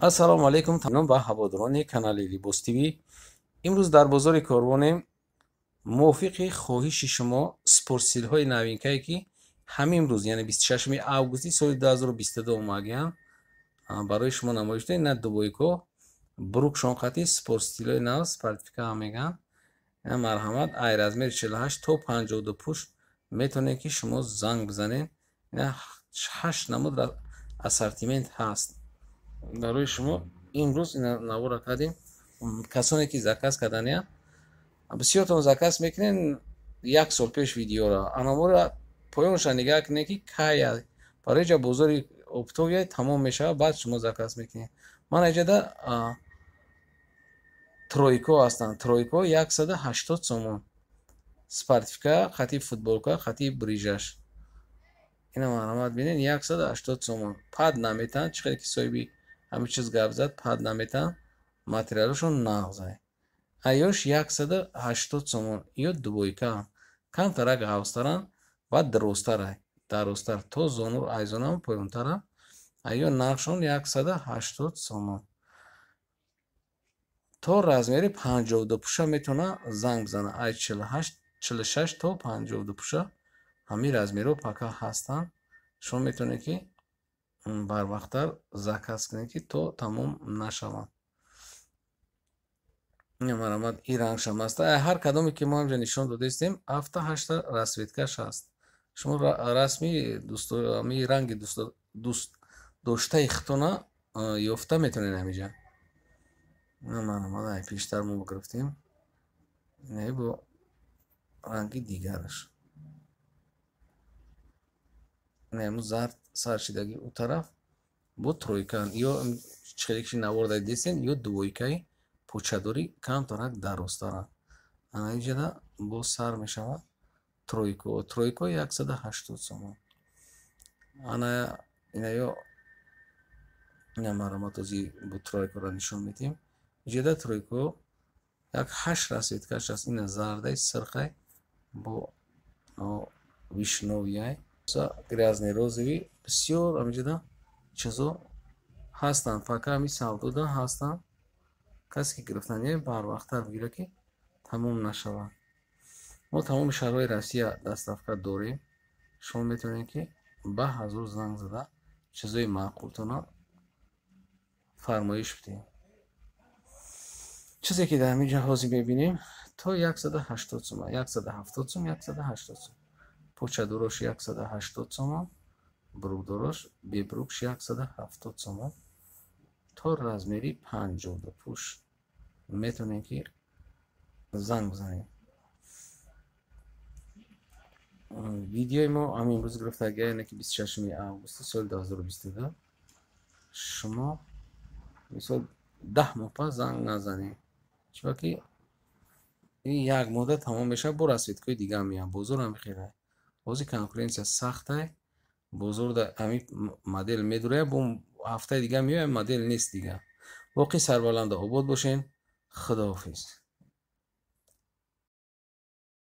ассалому алайкум тамом ба ҳаводорони канали Либос ТВ. имрӯз дар бозори Корвонем мувофиқи хоҳиши шумо спортстилҳои навинкае ки ҳамин рӯз яъне 26 августи соли 2022 омадиянд барои шумо намоиш доҳем. На дубойко брук шонқати спортстилҳои нав спартифика мегӯянд. ина марҳамат ай размери 48 то 52 пушт метавонед ки шумо занг бизанед. ина 8 намуд ассортимент ҳаст барои шумо. имрӯз ина навора кардем. касоне ки заказ карданиянд, бисёртон заказ мекунед як сол пеш видеора анамора поёнша нигаҳ кунед ки кая барои ҷа бозори оптовия тамом мешавад, баъд шумо заказ мекунед. ман аҷада тройко ҳастанд. тройко 180 сомон, спартифика хати футболка хати брижаш. ина марҳамат бинед 180 сомон. пад наметан чихеле ки соҳиби ҳамин чиз гап зад, пад наметан материалашон нағзай. айёш 180 сомон. ё дубойка камтарак ғавстаран ва дарозтар то зону айзонам поёнтара. айё нархшон 180 сомон. то размери 52 пуша метавона занг бизана. ай 46 то 52 пуша ҳамин размерҳо пака ҳастанд. шумо метавонед ки барвақттар заказ кунед ки то тамом нашаванд. марҳамат ин рангшам аст. ҳар кадоме ки мо ҳамҷа нишон додаистем 7-8 расветкаш ҳаст. шумо расми ами ранги дӯстдоштаи худтона ёфта метавонед ҳамиҷа. марҳамат ай пештар мо гирифтем. не бо ранги дигараш. нему зард саршидаги у тараф бо тройка ё чихеликши навор дидестем ё дувойкаи почадори камтарак дарозтара. анаиҷада бо сар мешавад. тройко 180 сомон. ана ина ё ина марҳамат ози бо тройкора нишон медиҳем. иҷада тройко як 8 расветкаш аст. ина зардаи сирхай бо вишновияй грязный розовый бисёр амиҷада чизо ҳастанд. фака ами савдода ҳастанд. касе ки гирифтания барвақттар бигира ки тамом нашавад. мо тамоми шаҳрҳои Россия доставка дорем. шумо метавонед ки ба ҳазур занг зада чизои маъқултона фармоиш бидем. чизе ки дар ҳамин ҷо ҳозир мебинем то 180 сомон, 170 сомон, 180 сомон. почадорош 180 сомон, брукдорош бебрукш 170 сомон. то размери 52 пуш метавонем ки занг бизанем. видеои мо ҳамин имрӯз гирифтагияне ки 26 августи соли 2022. шумо мисол 10 моҳ пас занг назанед, чунки ки ин як моҳда тамом мешавад. бо расветкои дига меям. бозор ҳам хеле ҳозир конкуренсия сахтае. бозор да ҳамин модел медурая, бо ҳафтаи дига меояд модел нест дига. воқеъ сарбаланда обод бошен. худоҳофиз.